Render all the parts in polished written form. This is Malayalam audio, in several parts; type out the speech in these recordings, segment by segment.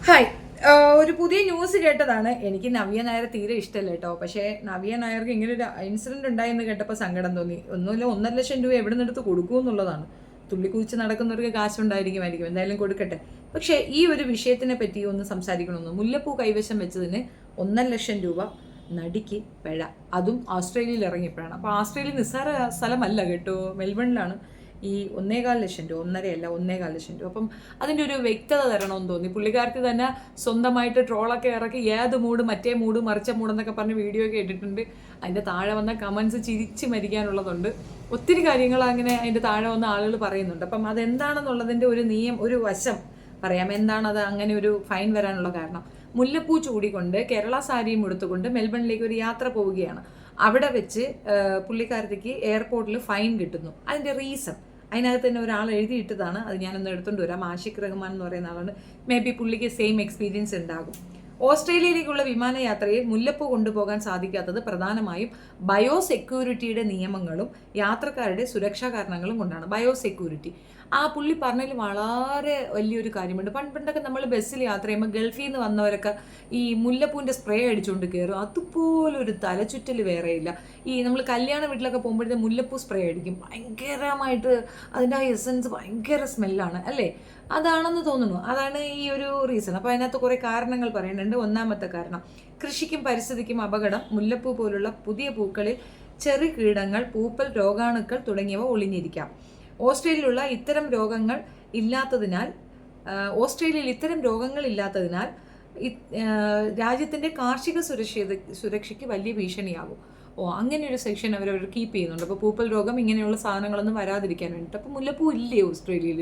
ഹായ്. ഒരു പുതിയ ന്യൂസ് കേട്ടതാണ്. എനിക്ക് നവ്യ നായർ തീരെ ഇഷ്ടമല്ല കേട്ടോ. പക്ഷേ നവ്യ നായർക്ക് ഇങ്ങനെ ഒരു ഇൻസിഡന്റ് ഉണ്ടായെന്ന് കേട്ടപ്പോൾ സങ്കടം തോന്നി. ഒന്നുമില്ല, 1,50,000 എവിടെ നിന്നെടുത്ത് കൊടുക്കൂ എന്നുള്ളതാണ്. തുള്ളിക്കുതിച്ച് നടക്കുന്നവർക്ക് കാശുണ്ടായിരിക്കുമായിരിക്കും, എന്തായാലും കൊടുക്കട്ടെ. പക്ഷേ ഈ ഒരു വിഷയത്തിനെ പറ്റി ഒന്ന് സംസാരിക്കണമെന്ന്. മുല്ലപ്പൂ കൈവശം വെച്ചതിന് 1,00,000 നടിക്ക് പിഴ, അതും ഓസ്ട്രേലിയയിൽ ഇറങ്ങിയപ്പോഴാണ്. അപ്പോൾ ഓസ്ട്രേലിയ നിസ്സാര സ്ഥലമല്ല കേട്ടോ, മെൽബണിലാണ് ഈ 1,400,000 1.5 അല്ല 1,400,000. അപ്പം അതിൻ്റെ ഒരു വ്യക്തത തരണമെന്ന് തോന്നി. പുള്ളിക്കാർക്ക് തന്നെ സ്വന്തമായിട്ട് ട്രോളൊക്കെ ഇറക്കി ഏത് മൂഡ്, മറ്റേ മൂഡ്, മറിച്ച മൂടെന്നൊക്കെ പറഞ്ഞ് വീഡിയോ ഒക്കെ ഇട്ടിട്ടുണ്ട്. അതിൻ്റെ താഴെ വന്ന കമൻസ് ചിരിച്ച് മരിക്കാനുള്ളതുണ്ട്. ഒത്തിരി കാര്യങ്ങൾ അങ്ങനെ അതിൻ്റെ താഴെ വന്ന ആളുകൾ പറയുന്നുണ്ട്. അപ്പം അതെന്താണെന്നുള്ളതിൻ്റെ ഒരു വശം പറയാം. എന്താണത് അങ്ങനെ ഒരു ഫൈൻ വരാനുള്ള കാരണം? മുല്ലപ്പൂ ചൂടിക്കൊണ്ട് കേരള സാരിയും എടുത്തുകൊണ്ട് മെൽബണിലേക്ക് ഒരു യാത്ര പോവുകയാണ്. അവിടെ വെച്ച് പുള്ളിക്കാരത്തേക്ക് എയർപോർട്ടിൽ ഫൈൻ കിട്ടുന്നു. അതിൻ്റെ റീസൺ അതിനകത്ത് തന്നെ ഒരാൾ എഴുതിയിട്ടതാണ്. അത് ഞാനൊന്ന് എടുത്തുകൊണ്ട് വരാം. ആഷിഖ് റഹ്മാൻ എന്ന് പറയുന്ന ആളാണ്. മേ ബി പുള്ളിക്ക് സെയിം എക്സ്പീരിയൻസ് ഉണ്ടാകും. ഓസ്ട്രേലിയയിലേക്കുള്ള വിമാനയാത്രയിൽ മുല്ലപ്പൂ കൊണ്ടുപോകാൻ സാധിക്കാത്തത് പ്രധാനമായും ബയോസെക്യൂരിറ്റിയുടെ നിയമങ്ങളും യാത്രക്കാരുടെ സുരക്ഷാ കാരണങ്ങളും കൊണ്ടാണ്. ബയോസെക്യൂരിറ്റി ആ പുള്ളി പറഞ്ഞതിൽ വളരെ വലിയൊരു കാര്യമുണ്ട്. പണ്ടൊക്കെ നമ്മൾ ബസ്സിൽ യാത്ര ചെയ്യുമ്പോൾ ഗൾഫിൽ നിന്ന് വന്നവരൊക്കെ ഈ മുല്ലപ്പൂവിൻ്റെ സ്പ്രേ അടിച്ചുകൊണ്ട് കയറും. അതുപോലെ ഒരു തലചുറ്റൽ വേറെയില്ല. ഈ നമ്മൾ കല്യാണ വീട്ടിലൊക്കെ പോകുമ്പോഴത്തെ മുല്ലപ്പൂ സ്പ്രേ അടിക്കും. ഭയങ്കരമായിട്ട് അതിൻ്റെ ആ എസൻസ് ഭയങ്കര സ്മെല്ലാണ് അല്ലേ? അതാണെന്ന് തോന്നുന്നു. അതാണ് ഈ ഒരു റീസൺ. അപ്പോൾ അതിനകത്ത് കുറേ കാരണങ്ങൾ പറയുന്നുണ്ട്. ഒന്നാമത്തെ കാരണം, കൃഷിക്കും പരിസ്ഥിതിക്കും അപകടം. മുല്ലപ്പൂ പോലുള്ള പുതിയ പൂക്കളിൽ ചെറു കീടങ്ങൾ, പൂപ്പൽ, രോഗാണുക്കൾ തുടങ്ങിയവ ഒളിഞ്ഞിരിക്കാം. ഓസ്ട്രേലിയയിൽ ഇത്തരം രോഗങ്ങൾ ഇല്ലാത്തതിനാൽ രാജ്യത്തിൻ്റെ കാർഷിക സുരക്ഷയ്ക്ക് വലിയ ഭീഷണിയാകും. അങ്ങനെ ഒരു സെക്ഷൻ അവർ കീപ്പ് ചെയ്യുന്നുണ്ട്. അപ്പോൾ പൂപ്പൽ രോഗം ഇങ്ങനെയുള്ള സാധനങ്ങളൊന്നും വരാതിരിക്കാൻ വേണ്ടിയിട്ട്. അപ്പോൾ മുല്ലപ്പൂ ഇല്ലേ ഓസ്ട്രേലിയയിൽ?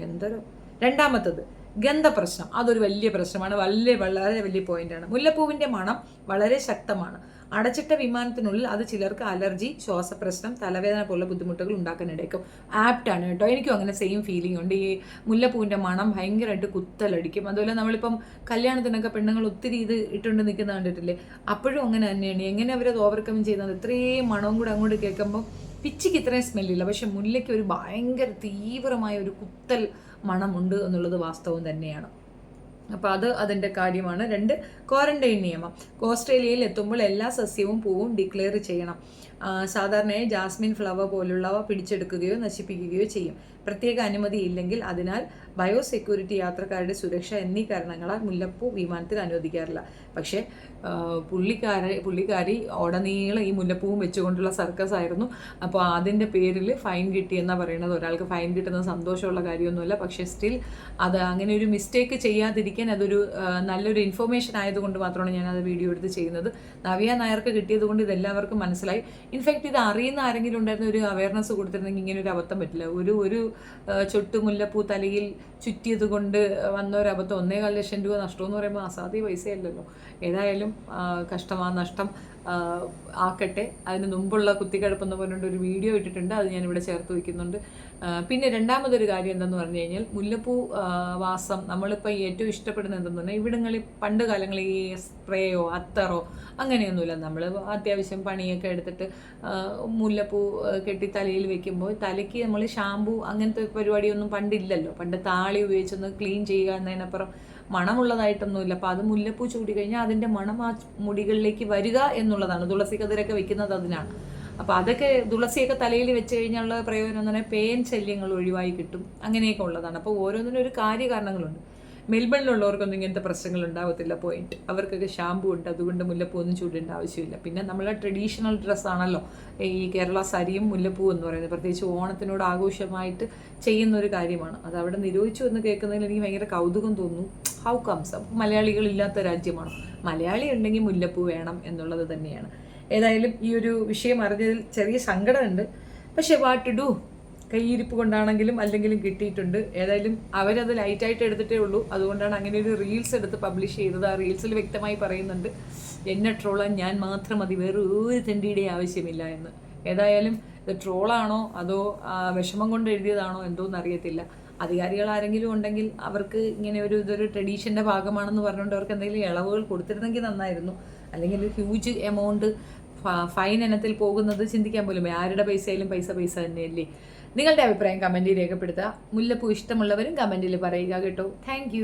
എന്തൊരു. രണ്ടാമത്തത്, ഗന്ധപ്രശ്നം. അതൊരു വലിയ പ്രശ്നമാണ്. വളരെ വലിയ പോയിന്റാണ്. മുല്ലപ്പൂവിൻ്റെ മണം വളരെ ശക്തമാണ്. അടച്ചിട്ട വിമാനത്തിനുള്ളിൽ അത് ചിലർക്ക് അലർജി, ശ്വാസപ്രശ്നം, തലവേദന പോലുള്ള ബുദ്ധിമുട്ടുകൾ ഉണ്ടാക്കാനിടയ്ക്കും. ആപ്റ്റാണ് കേട്ടോ. എനിക്കും അങ്ങനെ സെയിം ഫീലിംഗ് ഉണ്ട്. ഈ മുല്ലപ്പൂവിൻ്റെ മണം ഭയങ്കരമായിട്ട് കുത്തലടിക്കും. അതുപോലെ നമ്മളിപ്പം കല്യാണത്തിനൊക്കെ പെണ്ണുങ്ങൾ ഒത്തിരി ഇത് ഇട്ടുകൊണ്ട് നിൽക്കുന്ന കണ്ടിട്ടില്ലേ? അപ്പോഴും അങ്ങനെ തന്നെയാണ്. എങ്ങനെ അവരത് ഓവർകം ചെയ്യുന്നത്? ഇത്രയും മണവും കൂടെ അങ്ങോട്ട് കേൾക്കുമ്പോൾ പിച്ചിക്ക് ഇത്രയും സ്മെല്ലില്ല. പക്ഷെ മുല്ലയ്ക്ക് ഒരു ഭയങ്കര തീവ്രമായ ഒരു കുത്തൽ മണമുണ്ട് എന്നുള്ളത് വാസ്തവം തന്നെയാണ്. അപ്പോൾ അതിൻ്റെ കാര്യമാണ്. 2, ക്വാറന്റൈൻ നിയമം. ഓസ്ട്രേലിയയിൽ എത്തുമ്പോൾ എല്ലാ സസ്യവും പൂവും ഡിക്ലെയർ ചെയ്യണം. സാധാരണയായി ജാസ്മിൻ ഫ്ലവർ പോലുള്ളവ പിടിച്ചെടുക്കുകയോ നശിപ്പിക്കുകയോ ചെയ്യും. പ്രത്യേക അനുമതി ഇല്ലെങ്കിൽ അതിനാൽ ബയോസെക്യൂരിറ്റി, യാത്രക്കാരുടെ സുരക്ഷ എന്നീ കാരണങ്ങളാൽ മുല്ലപ്പൂ വിമാനത്തിൽ അനുവദിക്കാറില്ല. പക്ഷേ പുള്ളിക്കാരി ഉടനീളം ഈ മുല്ലപ്പൂവും വെച്ചുകൊണ്ടുള്ള സർക്കസ് ആയിരുന്നു. അപ്പോൾ അതിൻ്റെ പേരിൽ ഫൈൻ കിട്ടിയെന്നാണ് പറയുന്നത്. ഒരാൾക്ക് ഫൈൻ കിട്ടുന്നത് സന്തോഷമുള്ള കാര്യമൊന്നുമല്ല. പക്ഷേ സ്റ്റിൽ അത് അങ്ങനെ ഒരു മിസ്റ്റേക്ക് ചെയ്യാതിരിക്കാൻ അതൊരു നല്ലൊരു ഇൻഫർമേഷൻ ആയതുകൊണ്ട് മാത്രമാണ് ഞാനത് വീഡിയോ എടുത്ത് ചെയ്യുന്നത്. നവ്യ നായർക്ക് കിട്ടിയത് കൊണ്ട് ഇതെല്ലാവർക്കും മനസ്സിലായി. ഇൻഫാക്ട് ഇത് അറിയുന്ന ആരെങ്കിലും ഉണ്ടായിരുന്ന ഒരു അവയർനെസ് കൊടുത്തിരുന്നെങ്കിൽ ഇങ്ങനെ ഒരു അബദ്ധം പറ്റില്ല. ഒരു ചൊട്ട് മുല്ലപ്പൂ തലയിൽ ചുറ്റിയത് കൊണ്ട് വന്ന ഒരു അബദ്ധം. 1,400,000 നഷ്ടമെന്ന് പറയുമ്പോൾ അസാധ്യ പൈസയല്ലല്ലോ. ഏതായാലും നഷ്ടം ആക്കട്ടെ. അതിന് മുമ്പുള്ള കുത്തിക്കഴപ്പെന്ന് പറഞ്ഞുകൊണ്ട് ഒരു വീഡിയോ ഇട്ടിട്ടുണ്ട്. അത് ഞാനിവിടെ ചേർത്ത് വയ്ക്കുന്നുണ്ട്. പിന്നെ രണ്ടാമതൊരു കാര്യം എന്തെന്ന് പറഞ്ഞു കഴിഞ്ഞാൽ, മുല്ലപ്പൂ വാസം നമ്മളിപ്പോൾ ഏറ്റവും ഇഷ്ടപ്പെടുന്നത് എന്തെന്ന് പറഞ്ഞാൽ, ഇവിടങ്ങളിൽ പണ്ട് കാലങ്ങളിൽ ഈ സ്പ്രേയോ അത്തറോ അങ്ങനെയൊന്നുമില്ല. നമ്മൾ അത്യാവശ്യം പണിയൊക്കെ എടുത്തിട്ട് മുല്ലപ്പൂ കെട്ടി തലയിൽ വെക്കുമ്പോൾ തലയ്ക്ക് നമ്മൾ ഷാമ്പൂ അങ്ങനത്തെ പരിപാടിയൊന്നും പണ്ടില്ലല്ലോ. പണ്ട് താളി ഉപയോഗിച്ചൊന്ന് ക്ലീൻ ചെയ്യുക എന്നതിനപ്പുറം മണമുള്ളതായിട്ടൊന്നുമില്ല. അപ്പോൾ അത് മുല്ലപ്പൂ ചൂടി കഴിഞ്ഞാൽ അതിൻ്റെ മണം ആ മുടികളിലേക്ക് വരിക എന്നുള്ളതാണ്. തുളസി കതിരൊക്കെ വെക്കുന്നത് അതിനാണ്. അപ്പോൾ അതൊക്കെ തുളസിയൊക്കെ തലയിൽ വെച്ച് കഴിഞ്ഞുള്ള പ്രയോജനം എന്ന് പറഞ്ഞാൽ പേൻ ശല്യങ്ങൾ ഒഴിവായി കിട്ടും. അങ്ങനെയൊക്കെ ഉള്ളതാണ്. അപ്പോൾ ഓരോന്നിനും ഒരു കാര്യകാരണങ്ങളുണ്ട്. മെൽബണിലുള്ളവർക്കൊന്നും ഇങ്ങനത്തെ പ്രശ്നങ്ങൾ ഉണ്ടാവത്തില്ല. പോയിന്റ്, അവർക്കൊക്കെ ഷാമ്പൂ ഉണ്ട്. അതുകൊണ്ട് മുല്ലപ്പൂ ഒന്നും ചൂടേണ്ട ആവശ്യമില്ല. പിന്നെ നമ്മളെ ട്രഡീഷണൽ ഡ്രസ്സാണല്ലോ ഈ കേരള സാരിയും മുല്ലപ്പൂ എന്ന് പറയുന്നത്. പ്രത്യേകിച്ച് ഓണത്തിനോട് ആഘോഷമായിട്ട് ചെയ്യുന്ന ഒരു കാര്യമാണ്. അത് അവിടെ നിരോധിച്ചു എന്ന് കേൾക്കുന്നതിൽ എനിക്ക് ഭയങ്കര കൗതുകം തോന്നുന്നു. How comes? മലയാളികളില്ലാത്ത രാജ്യമാണ്. മലയാളി ഉണ്ടെങ്കിൽ മുല്ലപ്പൂ വേണം എന്നുള്ളത് തന്നെയാണ്. ഏതായാലും ഈ ഒരു വിഷയം അറിഞ്ഞതിൽ ചെറിയ സങ്കടമുണ്ട്. പക്ഷേ വാട്ട് ടു ഡു? കൈയിരിപ്പ് കൊണ്ടാണെങ്കിലും അല്ലെങ്കിലും കിട്ടിയിട്ടുണ്ട്. ഏതായാലും അവരത് ലൈറ്റായിട്ട് എടുത്തിട്ടേ ഉള്ളൂ. അതുകൊണ്ടാണ് അങ്ങനെ ഒരു റീൽസ് എടുത്ത് പബ്ലിഷ് ചെയ്തത്. ആ റീൽസിൽ വ്യക്തമായി പറയുന്നുണ്ട്, എന്നെ ട്രോളാൻ ഞാൻ മാത്രം മതി, വേറെ ഒരു തെണ്ടിയുടെ ആവശ്യമില്ല എന്ന്. ഏതായാലും ഇത് ട്രോളാണോ അതോ വിഷമം കൊണ്ട് എഴുതിയതാണോ എന്തോന്ന് അറിയത്തില്ല. അധികാരികൾ ആരെങ്കിലും ഉണ്ടെങ്കിൽ അവർക്ക് ഇങ്ങനെ ഇതൊരു ട്രഡീഷൻ്റെ ഭാഗമാണെന്ന് പറഞ്ഞുകൊണ്ട് അവർക്ക് എന്തെങ്കിലും ഇളവുകൾ കൊടുത്തിരുന്നെങ്കിൽ നന്നായിരുന്നു. അല്ലെങ്കിൽ ഒരു ഹ്യൂജ് എമൗണ്ട് ഫൈൻ ഇനത്തിൽ പോകുന്നത് ചിന്തിക്കാൻ പോലും. ആരുടെ പൈസ പൈസ തന്നെയല്ലേ. നിങ്ങളുടെ അഭിപ്രായം കമൻറ്റിൽ രേഖപ്പെടുത്തുക. മുല്ലപ്പൂ ഇഷ്ടമുള്ളവരും കമൻറ്റിൽ പറയുക കേട്ടോ. താങ്ക്